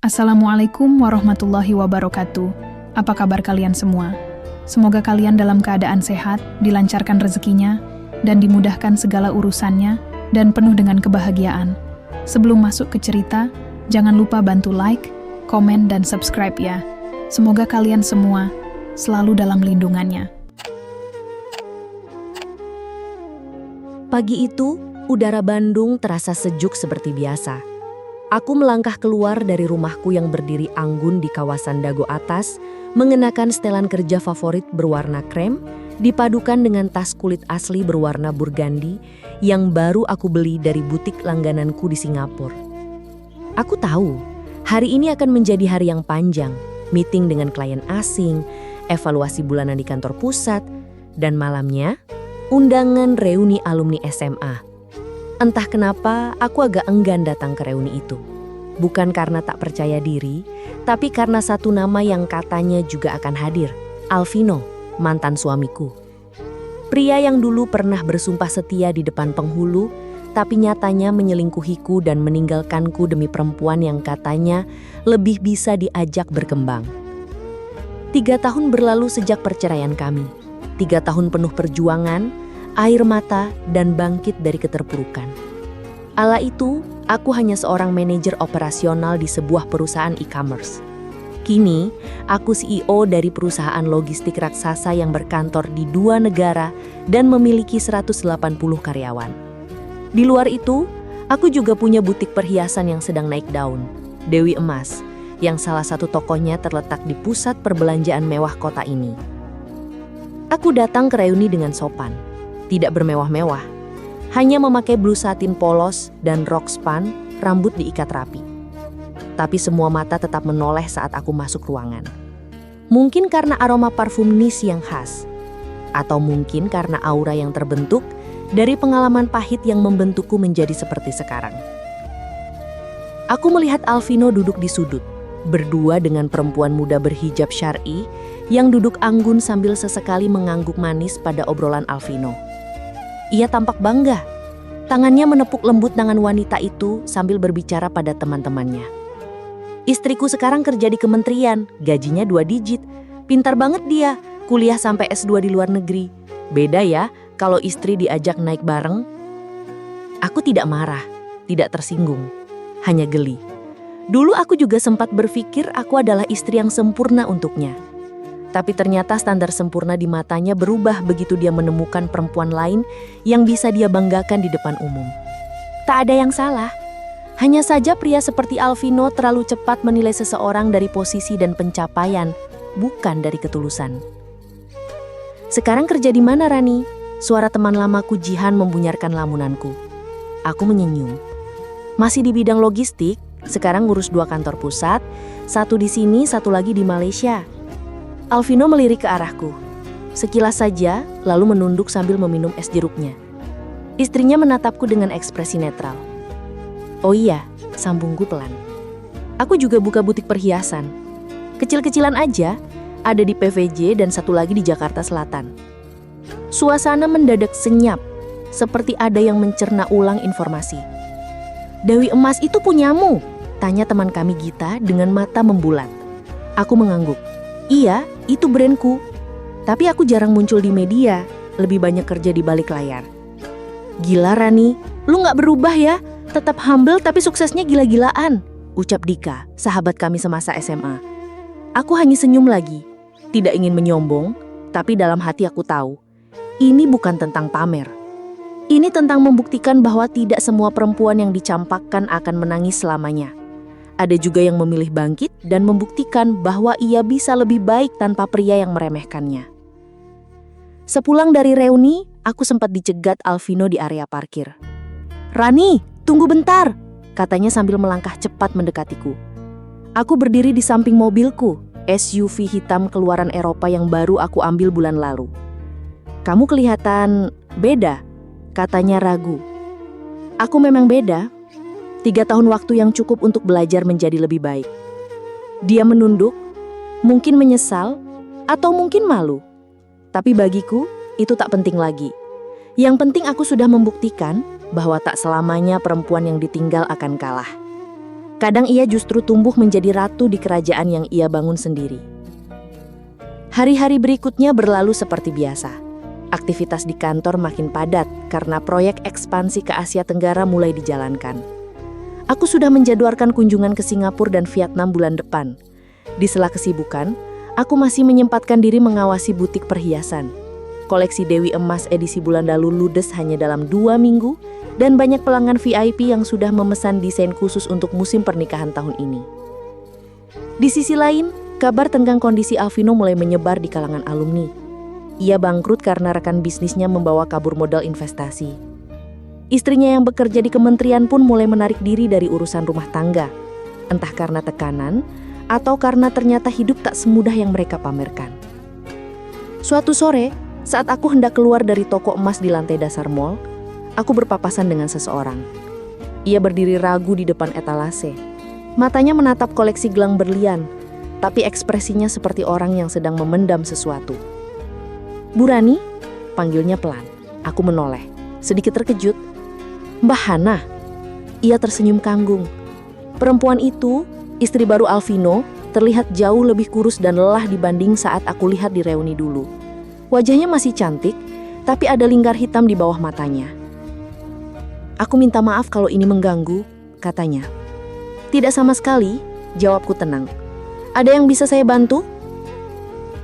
Assalamualaikum warahmatullahi wabarakatuh. Apa kabar kalian semua? Semoga kalian dalam keadaan sehat, dilancarkan rezekinya, dan dimudahkan segala urusannya, dan penuh dengan kebahagiaan. Sebelum masuk ke cerita, jangan lupa bantu like, komen, dan subscribe ya. Semoga kalian semua selalu dalam lindungannya. Pagi itu, udara Bandung terasa sejuk seperti biasa. Aku melangkah keluar dari rumahku yang berdiri anggun di kawasan Dago Atas, mengenakan setelan kerja favorit berwarna krem, dipadukan dengan tas kulit asli berwarna burgandi yang baru aku beli dari butik langgananku di Singapura. Aku tahu, hari ini akan menjadi hari yang panjang, meeting dengan klien asing, evaluasi bulanan di kantor pusat, dan malamnya, undangan reuni alumni SMA. Entah kenapa aku agak enggan datang ke reuni itu. Bukan karena tak percaya diri, tapi karena satu nama yang katanya juga akan hadir, Alvino, mantan suamiku. Pria yang dulu pernah bersumpah setia di depan penghulu, tapi nyatanya menyelingkuhiku dan meninggalkanku demi perempuan yang katanya lebih bisa diajak berkembang. 3 tahun berlalu sejak perceraian kami. 3 tahun penuh perjuangan, air mata, dan bangkit dari keterpurukan. Ala itu, aku hanya seorang manajer operasional di sebuah perusahaan e-commerce. Kini, aku CEO dari perusahaan logistik raksasa yang berkantor di 2 negara dan memiliki 180 karyawan. Di luar itu, aku juga punya butik perhiasan yang sedang naik daun, Dewi Emas, yang salah satu tokonya terletak di pusat perbelanjaan mewah kota ini. Aku datang ke reuni dengan sopan. Tidak bermewah-mewah, hanya memakai blus satin polos dan rok span, rambut diikat rapi. Tapi semua mata tetap menoleh saat aku masuk ruangan. Mungkin karena aroma parfum Nice yang khas, atau mungkin karena aura yang terbentuk dari pengalaman pahit yang membentukku menjadi seperti sekarang. Aku melihat Alvino duduk di sudut, berdua dengan perempuan muda berhijab syar'i yang duduk anggun sambil sesekali mengangguk manis pada obrolan Alvino. Ia tampak bangga. Tangannya menepuk lembut tangan wanita itu sambil berbicara pada teman-temannya. Istriku sekarang kerja di kementerian, gajinya 2 digit. Pintar banget dia, kuliah sampai S2 di luar negeri. Beda ya kalau istri diajak naik bareng. Aku tidak marah, tidak tersinggung, hanya geli. Dulu aku juga sempat berpikir aku adalah istri yang sempurna untuknya. Tapi ternyata standar sempurna di matanya berubah begitu dia menemukan perempuan lain yang bisa dia banggakan di depan umum. Tak ada yang salah. Hanya saja pria seperti Alvino terlalu cepat menilai seseorang dari posisi dan pencapaian, bukan dari ketulusan. Sekarang kerja di mana, Rani? Suara teman lamaku Jihan membunyikan lamunanku. Aku menyenyum. Masih di bidang logistik, sekarang ngurus 2 kantor pusat, 1 di sini, 1 lagi di Malaysia. Alvino melirik ke arahku. Sekilas saja, lalu menunduk sambil meminum es jeruknya. Istrinya menatapku dengan ekspresi netral. Oh iya, sambungku pelan. Aku juga buka butik perhiasan. Kecil-kecilan aja, ada di PVJ dan 1 lagi di Jakarta Selatan. Suasana mendadak senyap, seperti ada yang mencerna ulang informasi. Dewi Emas itu punyamu? Tanya teman kami Gita dengan mata membulat. Aku mengangguk. Iya, itu brandku. Tapi aku jarang muncul di media, lebih banyak kerja di balik layar. Gila Rani, lu gak berubah ya? Tetap humble tapi suksesnya gila-gilaan, ucap Dika, sahabat kami semasa SMA. Aku hanya senyum lagi, tidak ingin menyombong, tapi dalam hati aku tahu, ini bukan tentang pamer. Ini tentang membuktikan bahwa tidak semua perempuan yang dicampakkan akan menangis selamanya. Ada juga yang memilih bangkit dan membuktikan bahwa ia bisa lebih baik tanpa pria yang meremehkannya. Sepulang dari reuni, aku sempat dicegat Alvino di area parkir. Rani, tunggu bentar, katanya sambil melangkah cepat mendekatiku. Aku berdiri di samping mobilku, SUV hitam keluaran Eropa yang baru aku ambil bulan lalu. Kamu kelihatan beda, katanya ragu. Aku memang beda. 3 tahun waktu yang cukup untuk belajar menjadi lebih baik. Dia menunduk, mungkin menyesal, atau mungkin malu. Tapi bagiku, itu tak penting lagi. Yang penting aku sudah membuktikan bahwa tak selamanya perempuan yang ditinggal akan kalah. Kadang ia justru tumbuh menjadi ratu di kerajaan yang ia bangun sendiri. Hari-hari berikutnya berlalu seperti biasa. Aktivitas di kantor makin padat karena proyek ekspansi ke Asia Tenggara mulai dijalankan. Aku sudah menjadwalkan kunjungan ke Singapura dan Vietnam bulan depan. Di sela kesibukan, aku masih menyempatkan diri mengawasi butik perhiasan. Koleksi Dewi Emas edisi bulan lalu ludes hanya dalam 2 minggu, dan banyak pelanggan VIP yang sudah memesan desain khusus untuk musim pernikahan tahun ini. Di sisi lain, kabar tentang kondisi Alvino mulai menyebar di kalangan alumni. Ia bangkrut karena rekan bisnisnya membawa kabur modal investasi. Istrinya yang bekerja di kementerian pun mulai menarik diri dari urusan rumah tangga, entah karena tekanan atau karena ternyata hidup tak semudah yang mereka pamerkan. Suatu sore, saat aku hendak keluar dari toko emas di lantai dasar mall, aku berpapasan dengan seseorang. Ia berdiri ragu di depan etalase. Matanya menatap koleksi gelang berlian, tapi ekspresinya seperti orang yang sedang memendam sesuatu. "Bu Rani?" panggilnya pelan. Aku menoleh, sedikit terkejut. "Mbak Hana?" Ia tersenyum kanggung. Perempuan itu, istri baru Alvino, terlihat jauh lebih kurus dan lelah dibanding saat aku lihat di reuni dulu. Wajahnya masih cantik, tapi ada lingkar hitam di bawah matanya. "Aku minta maaf kalau ini mengganggu," katanya. "Tidak sama sekali," jawabku tenang. "Ada yang bisa saya bantu?"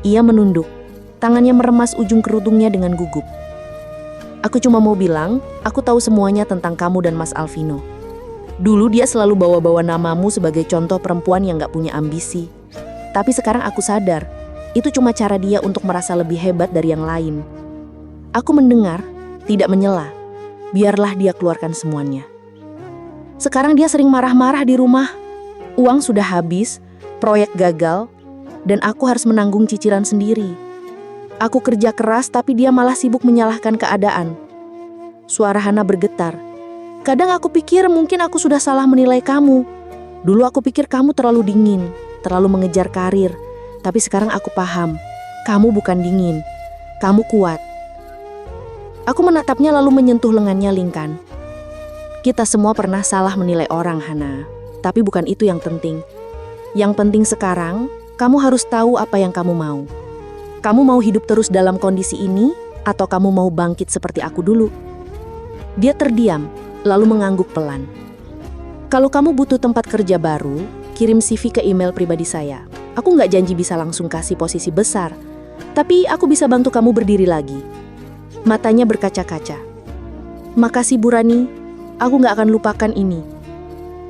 Ia menunduk, tangannya meremas ujung kerudungnya dengan gugup. "Aku cuma mau bilang, aku tahu semuanya tentang kamu dan Mas Alvino. Dulu dia selalu bawa-bawa namamu sebagai contoh perempuan yang gak punya ambisi. Tapi sekarang aku sadar, itu cuma cara dia untuk merasa lebih hebat dari yang lain." Aku mendengar, tidak menyela. Biarlah dia keluarkan semuanya. Sekarang dia sering marah-marah di rumah. Uang sudah habis, proyek gagal, dan aku harus menanggung cicilan sendiri. Aku kerja keras tapi dia malah sibuk menyalahkan keadaan. Suara Hana bergetar. "Kadang aku pikir mungkin aku sudah salah menilai kamu. Dulu aku pikir kamu terlalu dingin, terlalu mengejar karir. Tapi sekarang aku paham, kamu bukan dingin, kamu kuat." Aku menatapnya lalu menyentuh lengannya Lingkan. "Kita semua pernah salah menilai orang, Hana. Tapi bukan itu yang penting. Yang penting sekarang, kamu harus tahu apa yang kamu mau. Kamu mau hidup terus dalam kondisi ini, atau kamu mau bangkit seperti aku dulu?" Dia terdiam, lalu mengangguk pelan. "Kalau kamu butuh tempat kerja baru, kirim CV ke email pribadi saya. Aku nggak janji bisa langsung kasih posisi besar, tapi aku bisa bantu kamu berdiri lagi." Matanya berkaca-kaca. "Makasih Bu Rani, aku nggak akan lupakan ini."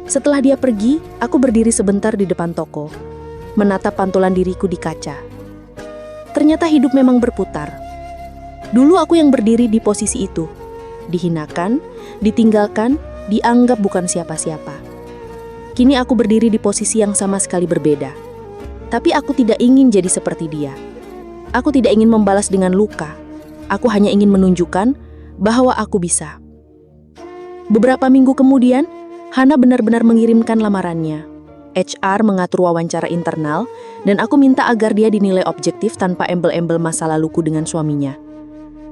Setelah dia pergi, aku berdiri sebentar di depan toko, menatap pantulan diriku di kaca. Ternyata hidup memang berputar. Dulu aku yang berdiri di posisi itu, dihinakan, ditinggalkan, dianggap bukan siapa-siapa. Kini aku berdiri di posisi yang sama sekali berbeda. Tapi aku tidak ingin jadi seperti dia. Aku tidak ingin membalas dengan luka. Aku hanya ingin menunjukkan bahwa aku bisa. Beberapa minggu kemudian, Hana benar-benar mengirimkan lamarannya. HR mengatur wawancara internal, dan aku minta agar dia dinilai objektif tanpa embel-embel masa laluku dengan suaminya.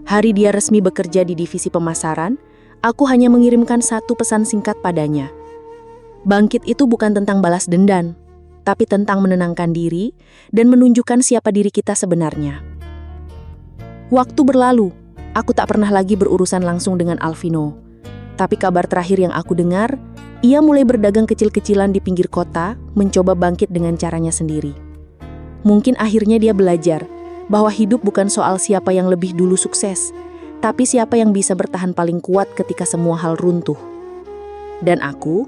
Hari dia resmi bekerja di divisi pemasaran, aku hanya mengirimkan satu pesan singkat padanya. Bangkit itu bukan tentang balas dendam, tapi tentang menenangkan diri dan menunjukkan siapa diri kita sebenarnya. Waktu berlalu, aku tak pernah lagi berurusan langsung dengan Alvino. Tapi kabar terakhir yang aku dengar, ia mulai berdagang kecil-kecilan di pinggir kota, mencoba bangkit dengan caranya sendiri. Mungkin akhirnya dia belajar bahwa hidup bukan soal siapa yang lebih dulu sukses, tapi siapa yang bisa bertahan paling kuat ketika semua hal runtuh. Dan aku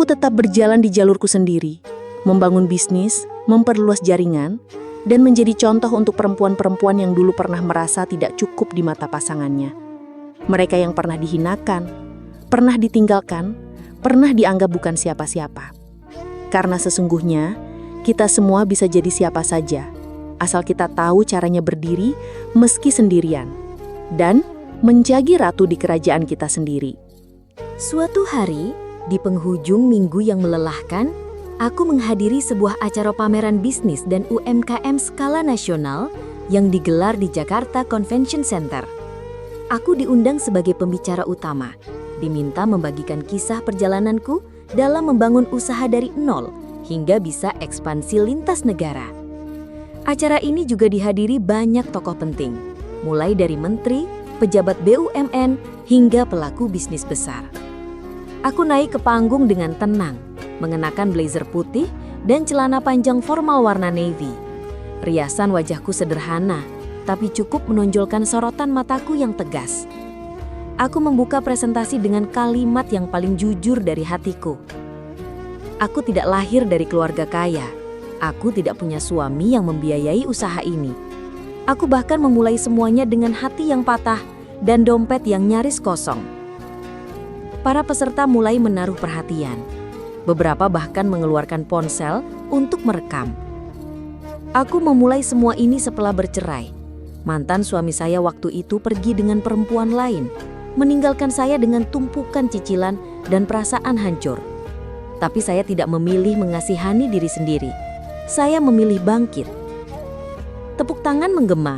tetap berjalan di jalurku sendiri, membangun bisnis, memperluas jaringan, dan menjadi contoh untuk perempuan-perempuan yang dulu pernah merasa tidak cukup di mata pasangannya. Mereka yang pernah dihinakan, pernah ditinggalkan, pernah dianggap bukan siapa-siapa. Karena sesungguhnya, kita semua bisa jadi siapa saja, asal kita tahu caranya berdiri meski sendirian, dan menjadi ratu di kerajaan kita sendiri. Suatu hari, di penghujung minggu yang melelahkan, aku menghadiri sebuah acara pameran bisnis dan UMKM skala nasional yang digelar di Jakarta Convention Center. Aku diundang sebagai pembicara utama, diminta membagikan kisah perjalananku dalam membangun usaha dari nol hingga bisa ekspansi lintas negara. Acara ini juga dihadiri banyak tokoh penting, mulai dari menteri, pejabat BUMN, hingga pelaku bisnis besar. Aku naik ke panggung dengan tenang, mengenakan blazer putih dan celana panjang formal warna navy. Riasan wajahku sederhana, tapi cukup menonjolkan sorotan mataku yang tegas. Aku membuka presentasi dengan kalimat yang paling jujur dari hatiku. Aku tidak lahir dari keluarga kaya. Aku tidak punya suami yang membiayai usaha ini. Aku bahkan memulai semuanya dengan hati yang patah dan dompet yang nyaris kosong. Para peserta mulai menaruh perhatian. Beberapa bahkan mengeluarkan ponsel untuk merekam. Aku memulai semua ini setelah bercerai. Mantan suami saya waktu itu pergi dengan perempuan lain, meninggalkan saya dengan tumpukan cicilan dan perasaan hancur. Tapi saya tidak memilih mengasihani diri sendiri. Saya memilih bangkit. Tepuk tangan menggema.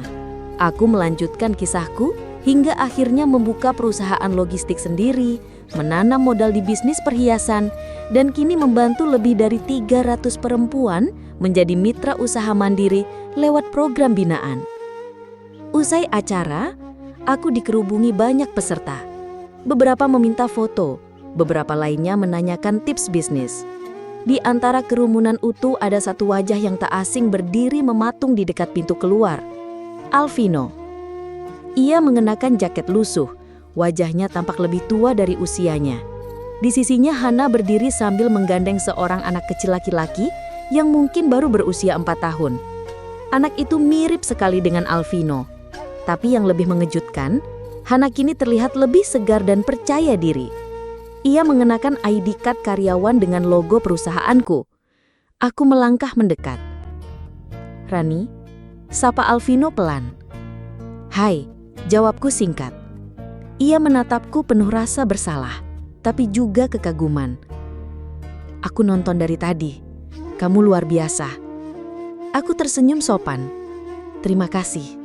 Aku melanjutkan kisahku hingga akhirnya membuka perusahaan logistik sendiri, menanam modal di bisnis perhiasan, dan kini membantu lebih dari 300 perempuan menjadi mitra usaha mandiri lewat program binaan. Usai acara, aku dikerubungi banyak peserta. Beberapa meminta foto, beberapa lainnya menanyakan tips bisnis. Di antara kerumunan itu ada satu wajah yang tak asing berdiri mematung di dekat pintu keluar. Alvino. Ia mengenakan jaket lusuh, wajahnya tampak lebih tua dari usianya. Di sisinya Hana berdiri sambil menggandeng seorang anak kecil laki-laki yang mungkin baru berusia 4 tahun. Anak itu mirip sekali dengan Alvino. Tapi yang lebih mengejutkan, Hana kini terlihat lebih segar dan percaya diri. Ia mengenakan ID card karyawan dengan logo perusahaanku. Aku melangkah mendekat. "Rani," sapa Alvino pelan. "Hai," jawabku singkat. Ia menatapku penuh rasa bersalah, tapi juga kekaguman. "Aku nonton dari tadi. Kamu luar biasa." Aku tersenyum sopan. "Terima kasih."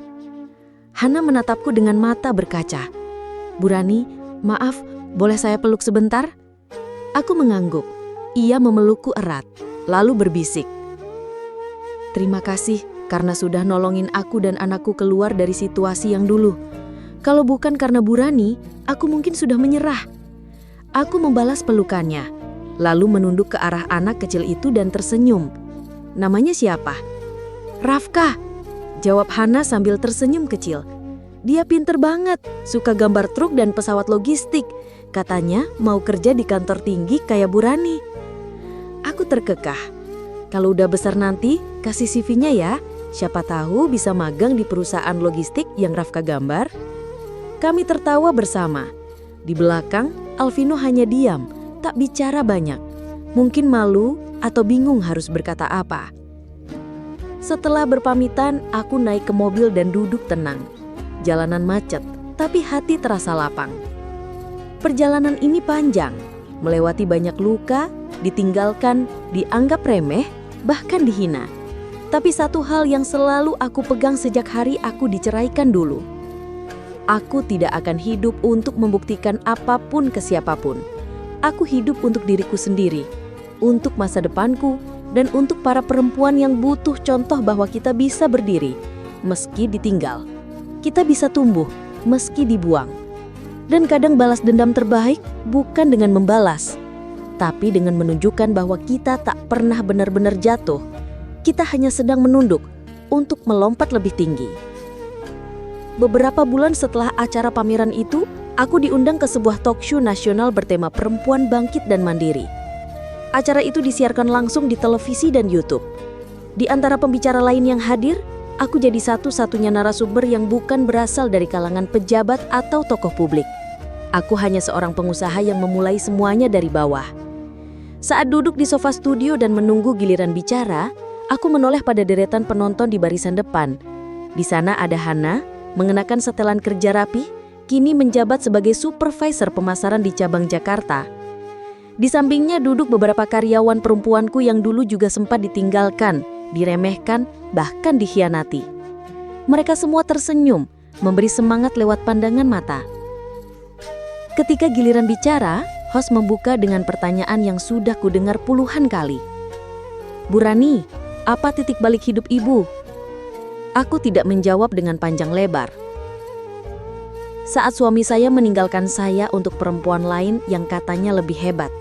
Hana menatapku dengan mata berkaca. "Bu Rani, maaf, boleh saya peluk sebentar?" Aku mengangguk. Ia memelukku erat, lalu berbisik. "Terima kasih karena sudah nolongin aku dan anakku keluar dari situasi yang dulu. Kalau bukan karena Bu Rani, aku mungkin sudah menyerah." Aku membalas pelukannya, lalu menunduk ke arah anak kecil itu dan tersenyum. "Namanya siapa?" "Rafka," jawab Hana sambil tersenyum kecil. "Dia pinter banget, suka gambar truk dan pesawat logistik. Katanya mau kerja di kantor tinggi kayak Bu Rani." Aku terkekeh. "Kalau udah besar nanti, kasih CV-nya ya. Siapa tahu bisa magang di perusahaan logistik yang Rafka gambar." Kami tertawa bersama. Di belakang, Alvino hanya diam, tak bicara banyak. Mungkin malu atau bingung harus berkata apa. Setelah berpamitan, aku naik ke mobil dan duduk tenang. Jalanan macet, tapi hati terasa lapang. Perjalanan ini panjang, melewati banyak luka, ditinggalkan, dianggap remeh, bahkan dihina. Tapi satu hal yang selalu aku pegang sejak hari aku diceraikan dulu. Aku tidak akan hidup untuk membuktikan apapun ke siapapun. Aku hidup untuk diriku sendiri, untuk masa depanku, dan untuk para perempuan yang butuh contoh bahwa kita bisa berdiri, meski ditinggal. Kita bisa tumbuh, meski dibuang. Dan kadang balas dendam terbaik bukan dengan membalas, tapi dengan menunjukkan bahwa kita tak pernah benar-benar jatuh. Kita hanya sedang menunduk untuk melompat lebih tinggi. Beberapa bulan setelah acara pameran itu, aku diundang ke sebuah talk show nasional bertema perempuan bangkit dan mandiri. Acara itu disiarkan langsung di televisi dan YouTube. Di antara pembicara lain yang hadir, aku jadi satu-satunya narasumber yang bukan berasal dari kalangan pejabat atau tokoh publik. Aku hanya seorang pengusaha yang memulai semuanya dari bawah. Saat duduk di sofa studio dan menunggu giliran bicara, aku menoleh pada deretan penonton di barisan depan. Di sana ada Hana, mengenakan setelan kerja rapi, kini menjabat sebagai supervisor pemasaran di cabang Jakarta. Di sampingnya duduk beberapa karyawan perempuanku yang dulu juga sempat ditinggalkan, diremehkan, bahkan dikhianati. Mereka semua tersenyum, memberi semangat lewat pandangan mata. Ketika giliran bicara, Host membuka dengan pertanyaan yang sudah kudengar puluhan kali. Bu Rani, apa titik balik hidup ibu? Aku tidak menjawab dengan panjang lebar. Saat suami saya meninggalkan saya untuk perempuan lain yang katanya lebih hebat.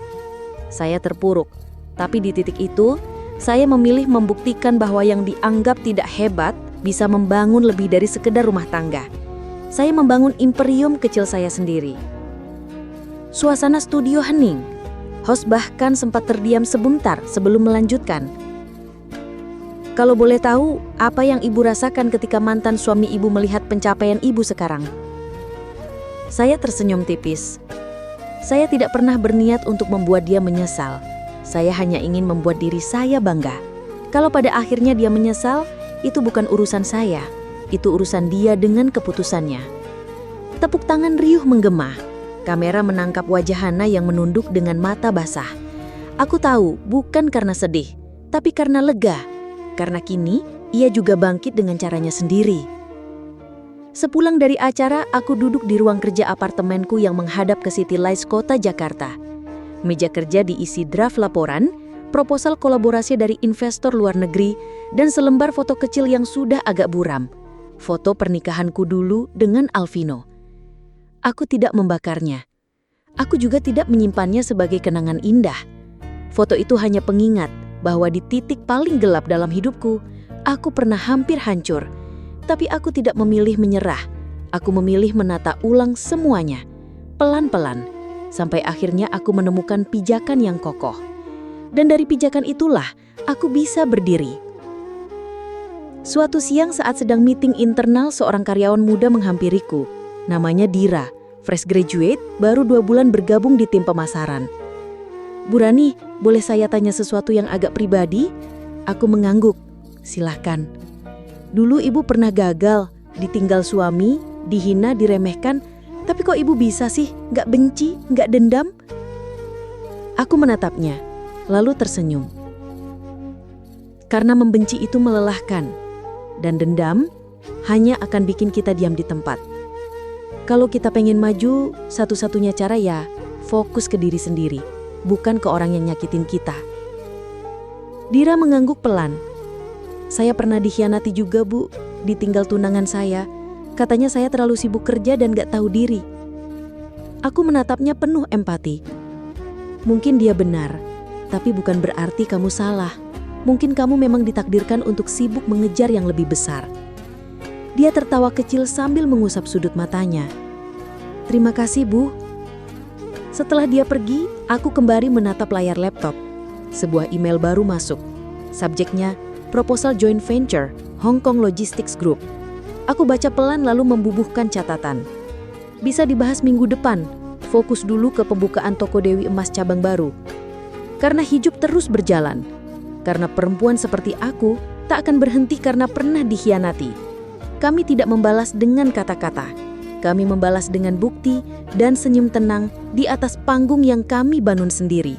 Saya terpuruk, tapi di titik itu, saya memilih membuktikan bahwa yang dianggap tidak hebat bisa membangun lebih dari sekedar rumah tangga. Saya membangun imperium kecil saya sendiri. Suasana studio hening. Host bahkan sempat terdiam sebentar sebelum melanjutkan. Kalau boleh tahu, apa yang ibu rasakan ketika mantan suami ibu melihat pencapaian ibu sekarang? Saya tersenyum tipis. Saya tidak pernah berniat untuk membuat dia menyesal. Saya hanya ingin membuat diri saya bangga. Kalau pada akhirnya dia menyesal, itu bukan urusan saya. Itu urusan dia dengan keputusannya. Tepuk tangan riuh menggema. Kamera menangkap wajah Hana yang menunduk dengan mata basah. Aku tahu, bukan karena sedih, tapi karena lega. Karena kini, ia juga bangkit dengan caranya sendiri. Sepulang dari acara, aku duduk di ruang kerja apartemenku yang menghadap ke City Lights Kota Jakarta. Meja kerja diisi draft laporan, proposal kolaborasi dari investor luar negeri, dan selembar foto kecil yang sudah agak buram. Foto pernikahanku dulu dengan Alvino. Aku tidak membakarnya. Aku juga tidak menyimpannya sebagai kenangan indah. Foto itu hanya pengingat bahwa di titik paling gelap dalam hidupku, aku pernah hampir hancur. Tapi aku tidak memilih menyerah. Aku memilih menata ulang semuanya, pelan-pelan, sampai akhirnya aku menemukan pijakan yang kokoh. Dan dari pijakan itulah, aku bisa berdiri. Suatu siang saat sedang meeting internal, seorang karyawan muda menghampiriku. Namanya Dira, fresh graduate, baru 2 bulan bergabung di tim pemasaran. Bu Rani, boleh saya tanya sesuatu yang agak pribadi? Aku mengangguk. Silahkan. Dulu ibu pernah gagal, ditinggal suami, dihina, diremehkan. Tapi kok ibu bisa sih, nggak benci, nggak dendam? Aku menatapnya, lalu tersenyum. Karena membenci itu melelahkan, dan dendam hanya akan bikin kita diam di tempat. Kalau kita pengen maju, satu-satunya cara ya fokus ke diri sendiri, bukan ke orang yang nyakitin kita. Dira mengangguk pelan. Saya pernah dikhianati juga, Bu. Ditinggal tunangan saya. Katanya saya terlalu sibuk kerja dan gak tahu diri. Aku menatapnya penuh empati. Mungkin dia benar, tapi bukan berarti kamu salah. Mungkin kamu memang ditakdirkan untuk sibuk mengejar yang lebih besar. Dia tertawa kecil sambil mengusap sudut matanya. Terima kasih, Bu. Setelah dia pergi, aku kembali menatap layar laptop. Sebuah email baru masuk. Subjeknya, Proposal Joint Venture, Hong Kong Logistics Group. Aku baca pelan lalu membubuhkan catatan. Bisa dibahas minggu depan, fokus dulu ke pembukaan toko Dewi Emas cabang baru. Karena hidup terus berjalan. Karena perempuan seperti aku tak akan berhenti karena pernah dikhianati. Kami tidak membalas dengan kata-kata. Kami membalas dengan bukti dan senyum tenang di atas panggung yang kami bangun sendiri.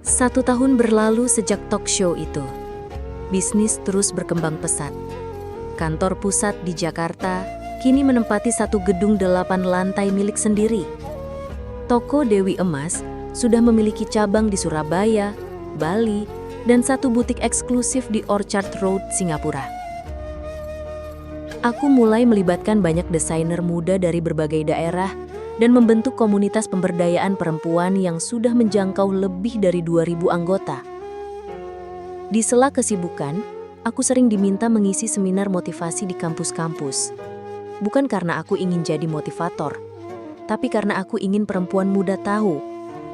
1 tahun berlalu sejak talk show itu. Bisnis terus berkembang pesat. Kantor pusat di Jakarta kini menempati 1 gedung 8 lantai milik sendiri. Toko Dewi Emas sudah memiliki cabang di Surabaya, Bali, dan 1 butik eksklusif di Orchard Road, Singapura. Aku mulai melibatkan banyak desainer muda dari berbagai daerah dan membentuk komunitas pemberdayaan perempuan yang sudah menjangkau lebih dari 2.000 anggota. Di sela kesibukan, aku sering diminta mengisi seminar motivasi di kampus-kampus. Bukan karena aku ingin jadi motivator, tapi karena aku ingin perempuan muda tahu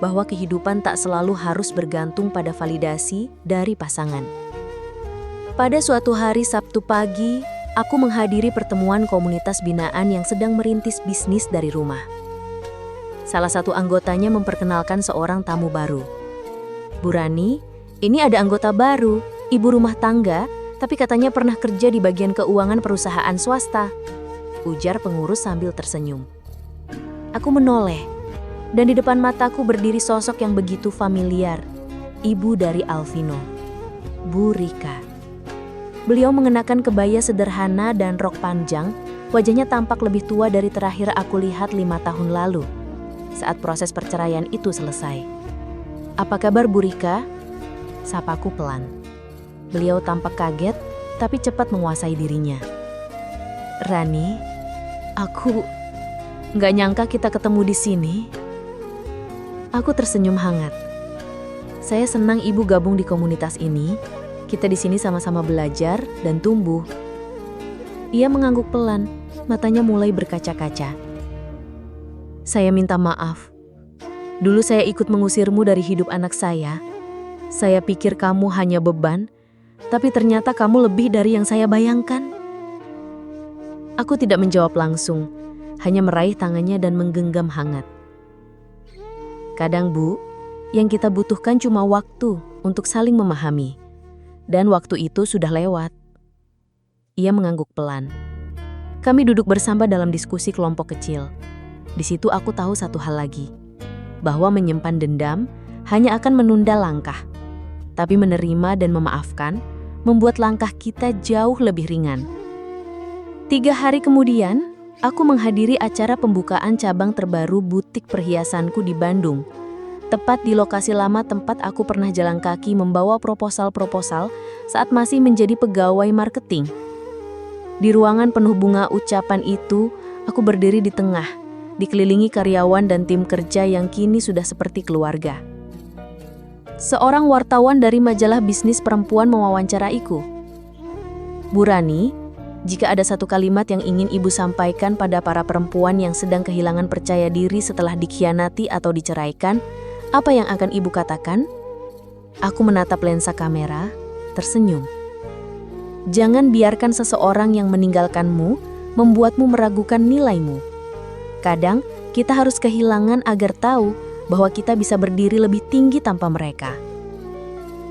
bahwa kehidupan tak selalu harus bergantung pada validasi dari pasangan. Pada suatu hari Sabtu pagi, aku menghadiri pertemuan komunitas binaan yang sedang merintis bisnis dari rumah. Salah satu anggotanya memperkenalkan seorang tamu baru. Bu Rani, ini ada anggota baru, ibu rumah tangga, tapi katanya pernah kerja di bagian keuangan perusahaan swasta. Ujar pengurus sambil tersenyum. Aku menoleh, dan di depan mataku berdiri sosok yang begitu familiar. Ibu dari Alvino, Bu Rika. Beliau mengenakan kebaya sederhana dan rok panjang, wajahnya tampak lebih tua dari terakhir aku lihat 5 tahun lalu. saat proses perceraian itu selesai. "Apa kabar Bu Rika?" sapaku pelan. Beliau tampak kaget, tapi cepat menguasai dirinya. "Rani, aku nggak nyangka kita ketemu di sini." Aku tersenyum hangat. "Saya senang Ibu gabung di komunitas ini. Kita di sini sama-sama belajar dan tumbuh." Ia mengangguk pelan, matanya mulai berkaca-kaca. "Saya minta maaf. Dulu saya ikut mengusirmu dari hidup anak saya. Saya pikir kamu hanya beban, tapi ternyata kamu lebih dari yang saya bayangkan." Aku tidak menjawab langsung, hanya meraih tangannya dan menggenggam hangat. "Kadang Bu, yang kita butuhkan cuma waktu untuk saling memahami. Dan waktu itu sudah lewat." Ia mengangguk pelan. Kami duduk bersama dalam diskusi kelompok kecil. Di situ aku tahu satu hal lagi, bahwa menyimpan dendam hanya akan menunda langkah. Tapi menerima dan memaafkan membuat langkah kita jauh lebih ringan. 3 hari kemudian, aku menghadiri acara pembukaan cabang terbaru butik perhiasanku di Bandung. Tepat di lokasi lama tempat aku pernah jalan kaki membawa proposal-proposal saat masih menjadi pegawai marketing. Di ruangan penuh bunga ucapan itu, aku berdiri di tengah, dikelilingi karyawan dan tim kerja yang kini sudah seperti keluarga. Seorang wartawan dari majalah bisnis perempuan mewawancaraiku. "Bu Rani, jika ada satu kalimat yang ingin Ibu sampaikan pada para perempuan yang sedang kehilangan percaya diri setelah dikhianati atau diceraikan, apa yang akan Ibu katakan?" Aku menatap lensa kamera, tersenyum. "Jangan biarkan seseorang yang meninggalkanmu membuatmu meragukan nilaimu. Kadang kita harus kehilangan agar tahu bahwa kita bisa berdiri lebih tinggi tanpa mereka."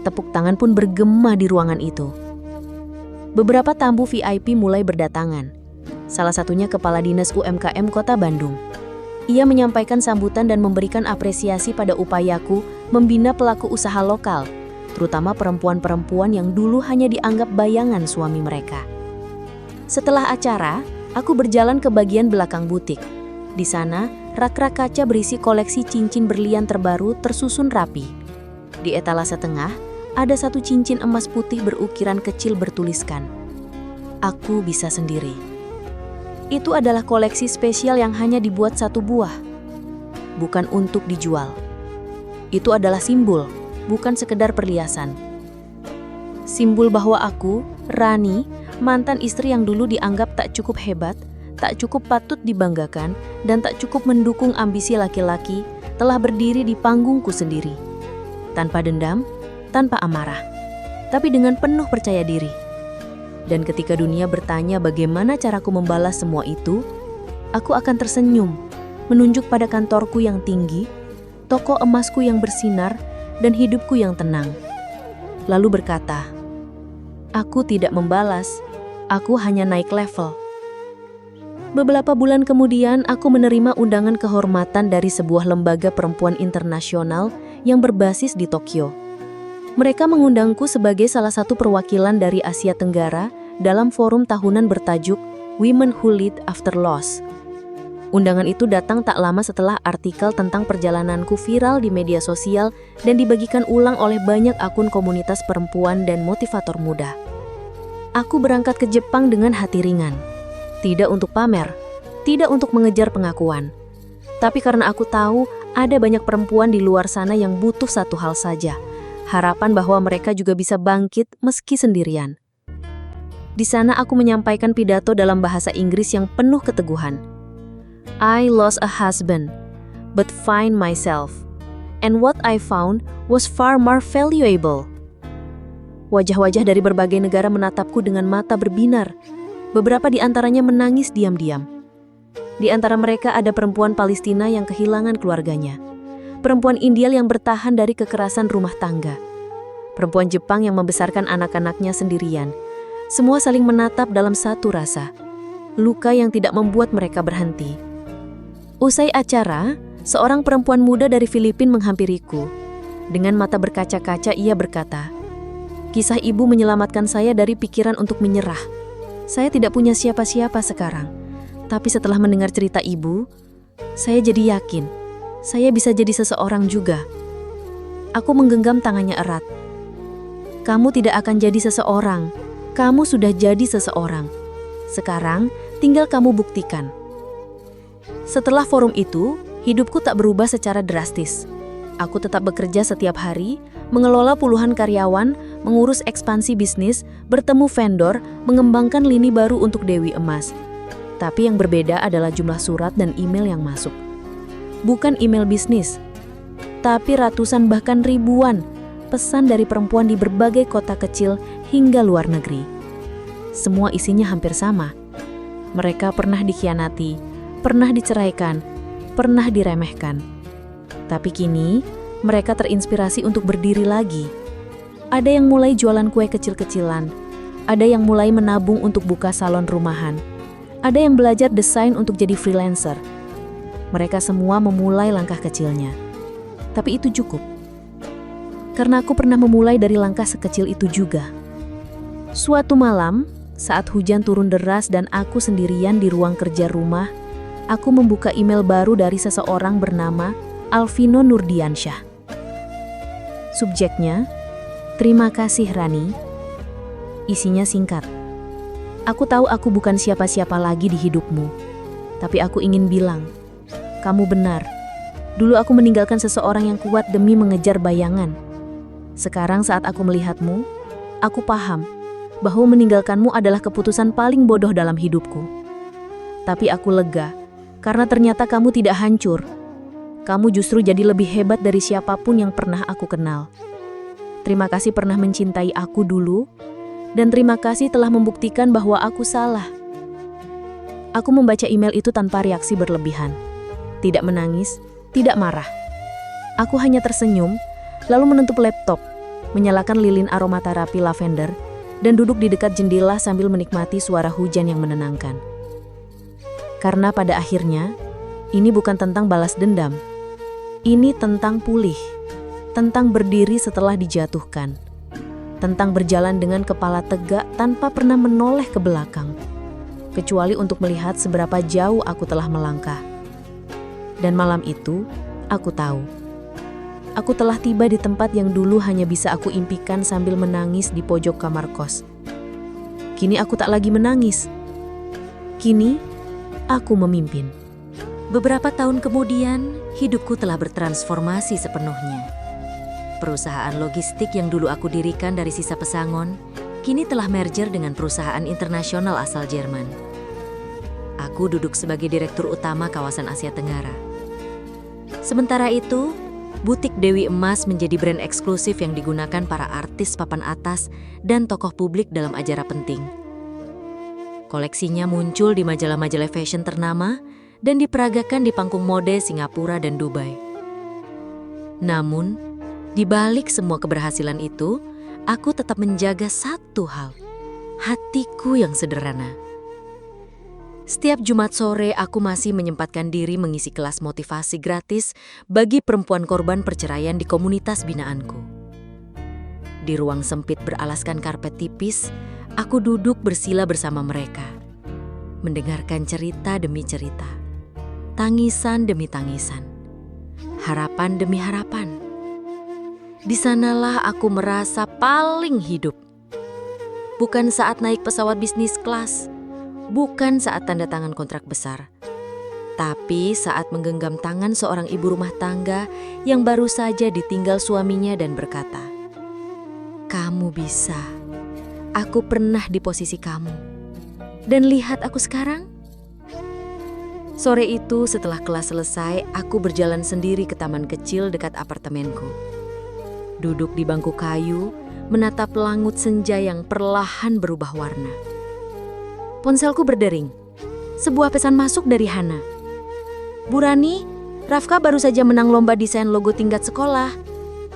Tepuk tangan pun bergema di ruangan itu. Beberapa tamu VIP mulai berdatangan. Salah satunya Kepala Dinas UMKM Kota Bandung. Ia menyampaikan sambutan dan memberikan apresiasi pada upayaku membina pelaku usaha lokal, terutama perempuan-perempuan yang dulu hanya dianggap bayangan suami mereka. Setelah acara, aku berjalan ke bagian belakang butik. Di sana, rak-rak kaca berisi koleksi cincin berlian terbaru tersusun rapi. Di etalase tengah, ada satu cincin emas putih berukiran kecil bertuliskan, "Aku bisa sendiri." Itu adalah koleksi spesial yang hanya dibuat 1 buah. Bukan untuk dijual. Itu adalah simbol, bukan sekedar perhiasan. Simbol bahwa aku, Rani, mantan istri yang dulu dianggap tak cukup hebat, tak cukup patut dibanggakan, dan tak cukup mendukung ambisi laki-laki, telah berdiri di panggungku sendiri. Tanpa dendam, tanpa amarah, tapi dengan penuh percaya diri. Dan ketika dunia bertanya bagaimana caraku membalas semua itu, aku akan tersenyum, menunjuk pada kantorku yang tinggi, toko emasku yang bersinar, dan hidupku yang tenang. Lalu berkata, "Aku tidak membalas, aku hanya naik level." Beberapa bulan kemudian, aku menerima undangan kehormatan dari sebuah lembaga perempuan internasional yang berbasis di Tokyo. Mereka mengundangku sebagai salah satu perwakilan dari Asia Tenggara dalam forum tahunan bertajuk Women Who Lead After Loss. Undangan itu datang tak lama setelah artikel tentang perjalananku viral di media sosial dan dibagikan ulang oleh banyak akun komunitas perempuan dan motivator muda. Aku berangkat ke Jepang dengan hati ringan. Tidak untuk pamer, tidak untuk mengejar pengakuan. Tapi karena aku tahu ada banyak perempuan di luar sana yang butuh satu hal saja, harapan bahwa mereka juga bisa bangkit meski sendirian. Di sana aku menyampaikan pidato dalam bahasa Inggris yang penuh keteguhan. I lost a husband, but find myself. And what I found was far more valuable. Wajah-wajah dari berbagai negara menatapku dengan mata berbinar. Beberapa di antaranya menangis diam-diam. Di antara mereka ada perempuan Palestina yang kehilangan keluarganya. Perempuan India yang bertahan dari kekerasan rumah tangga. Perempuan Jepang yang membesarkan anak-anaknya sendirian. Semua saling menatap dalam satu rasa. Luka yang tidak membuat mereka berhenti. Usai acara, seorang perempuan muda dari Filipina menghampiriku. Dengan mata berkaca-kaca ia berkata, "Kisah ibu menyelamatkan saya dari pikiran untuk menyerah. Saya tidak punya siapa-siapa sekarang. Tapi setelah mendengar cerita ibu, saya jadi yakin saya bisa jadi seseorang juga. Aku menggenggam tangannya erat. Kamu tidak akan jadi seseorang. Kamu sudah jadi seseorang. Sekarang, tinggal kamu buktikan. Setelah forum itu, hidupku tak berubah secara drastis. Aku tetap bekerja setiap hari, mengelola puluhan karyawan, mengurus ekspansi bisnis, bertemu vendor, mengembangkan lini baru untuk Dewi Emas. Tapi yang berbeda adalah jumlah surat dan email yang masuk. Bukan email bisnis, tapi ratusan bahkan ribuan pesan dari perempuan di berbagai kota kecil hingga luar negeri. Semua isinya hampir sama. Mereka pernah dikhianati, pernah diceraikan, pernah diremehkan. Tapi kini, mereka terinspirasi untuk berdiri lagi. Ada yang mulai jualan kue kecil-kecilan, ada yang mulai menabung untuk buka salon rumahan, ada yang belajar desain untuk jadi freelancer. Mereka semua memulai langkah kecilnya. Tapi itu cukup. Karena aku pernah memulai dari langkah sekecil itu juga. Suatu malam, saat hujan turun deras dan aku sendirian di ruang kerja rumah, aku membuka email baru dari seseorang bernama Alvino Nurdiansyah. Subjeknya, "Terima kasih Rani." Isinya singkat. Aku tahu aku bukan siapa-siapa lagi di hidupmu, tapi aku ingin bilang, kamu benar. Dulu aku meninggalkan seseorang yang kuat demi mengejar bayangan. Sekarang saat aku melihatmu, aku paham bahwa meninggalkanmu adalah keputusan paling bodoh dalam hidupku. Tapi aku lega, karena ternyata kamu tidak hancur. Kamu justru jadi lebih hebat dari siapapun yang pernah aku kenal. Terima kasih pernah mencintai aku dulu, dan terima kasih telah membuktikan bahwa aku salah. Aku membaca email itu tanpa reaksi berlebihan. Tidak menangis, tidak marah. Aku hanya tersenyum, lalu menutup laptop, menyalakan lilin aromaterapi lavender, dan duduk di dekat jendela sambil menikmati suara hujan yang menenangkan. Karena pada akhirnya, ini bukan tentang balas dendam. Ini tentang pulih, tentang berdiri setelah dijatuhkan, tentang berjalan dengan kepala tegak tanpa pernah menoleh ke belakang, kecuali untuk melihat seberapa jauh aku telah melangkah. Dan malam itu, aku tahu. Aku telah tiba di tempat yang dulu hanya bisa aku impikan sambil menangis di pojok kamar kos. Kini aku tak lagi menangis. Kini, aku memimpin. Beberapa tahun kemudian, hidupku telah bertransformasi sepenuhnya. Perusahaan logistik yang dulu aku dirikan dari sisa pesangon, kini telah merger dengan perusahaan internasional asal Jerman. Aku duduk sebagai direktur utama kawasan Asia Tenggara. Sementara itu, butik Dewi Emas menjadi brand eksklusif yang digunakan para artis papan atas dan tokoh publik dalam acara penting. Koleksinya muncul di majalah-majalah fashion ternama dan diperagakan di panggung mode Singapura dan Dubai. Namun, di balik semua keberhasilan itu, aku tetap menjaga satu hal, hatiku yang sederhana. Setiap Jumat sore, aku masih menyempatkan diri mengisi kelas motivasi gratis bagi perempuan korban perceraian di komunitas binaanku. Di ruang sempit beralaskan karpet tipis, aku duduk bersila bersama mereka, mendengarkan cerita demi cerita, tangisan demi tangisan, harapan demi harapan. Di sanalah aku merasa paling hidup. Bukan saat naik pesawat bisnis kelas, bukan saat tanda tangan kontrak besar, tapi saat menggenggam tangan seorang ibu rumah tangga yang baru saja ditinggal suaminya dan berkata, "Kamu bisa. Aku pernah di posisi kamu. Dan lihat aku sekarang." Sore itu setelah kelas selesai, aku berjalan sendiri ke taman kecil dekat apartemenku. Duduk di bangku kayu, menatap langut senja yang perlahan berubah warna. Ponselku berdering. Sebuah pesan masuk dari Hana. "Bu Rani, Rafka baru saja menang lomba desain logo tingkat sekolah.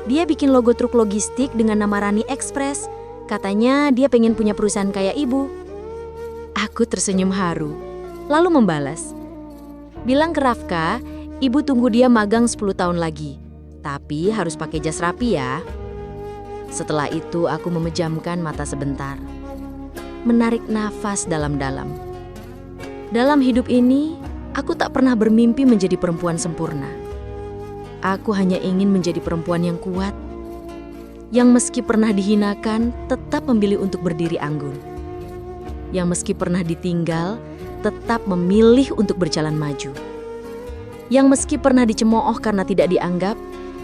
Dia bikin logo truk logistik dengan nama Rani Express. Katanya dia pengen punya perusahaan kayak ibu." Aku tersenyum haru, lalu membalas, "Bilang ke Rafka, ibu tunggu dia magang 10 tahun lagi. Tapi harus pakai jas rapi ya." Setelah itu aku memejamkan mata sebentar, menarik nafas dalam-dalam. Dalam hidup ini, aku tak pernah bermimpi menjadi perempuan sempurna. Aku hanya ingin menjadi perempuan yang kuat, yang meski pernah dihinakan, tetap memilih untuk berdiri anggun. Yang meski pernah ditinggal, tetap memilih untuk berjalan maju. Yang meski pernah dicemooh karena tidak dianggap,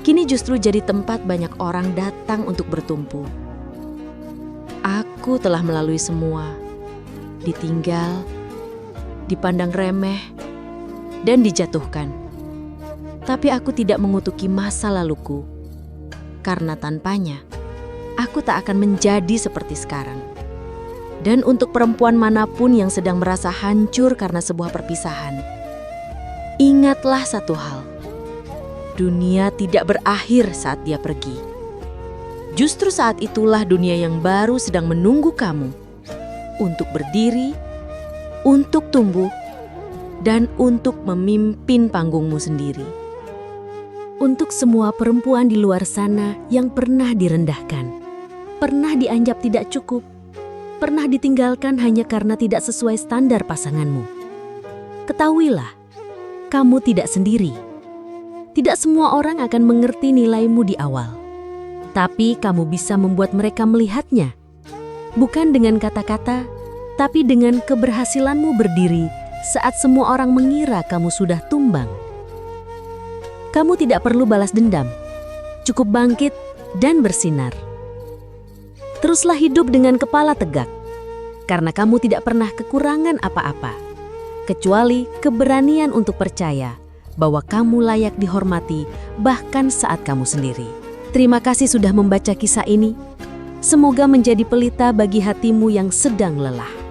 kini justru jadi tempat banyak orang datang untuk bertumpu. Aku telah melalui semua, ditinggal, dipandang remeh, dan dijatuhkan. Tapi aku tidak mengutuki masa laluku, karena tanpanya, aku tak akan menjadi seperti sekarang. Dan untuk perempuan manapun yang sedang merasa hancur karena sebuah perpisahan, ingatlah satu hal, dunia tidak berakhir saat dia pergi. Justru saat itulah dunia yang baru sedang menunggu kamu untuk berdiri, untuk tumbuh, dan untuk memimpin panggungmu sendiri. Untuk semua perempuan di luar sana yang pernah direndahkan, pernah dianggap tidak cukup, pernah ditinggalkan hanya karena tidak sesuai standar pasanganmu. Ketahuilah, kamu tidak sendiri. Tidak semua orang akan mengerti nilaimu di awal, tapi kamu bisa membuat mereka melihatnya. Bukan dengan kata-kata, tapi dengan keberhasilanmu berdiri saat semua orang mengira kamu sudah tumbang. Kamu tidak perlu balas dendam, cukup bangkit dan bersinar. Teruslah hidup dengan kepala tegak, karena kamu tidak pernah kekurangan apa-apa, kecuali keberanian untuk percaya bahwa kamu layak dihormati bahkan saat kamu sendiri. Terima kasih sudah membaca kisah ini. Semoga menjadi pelita bagi hatimu yang sedang lelah.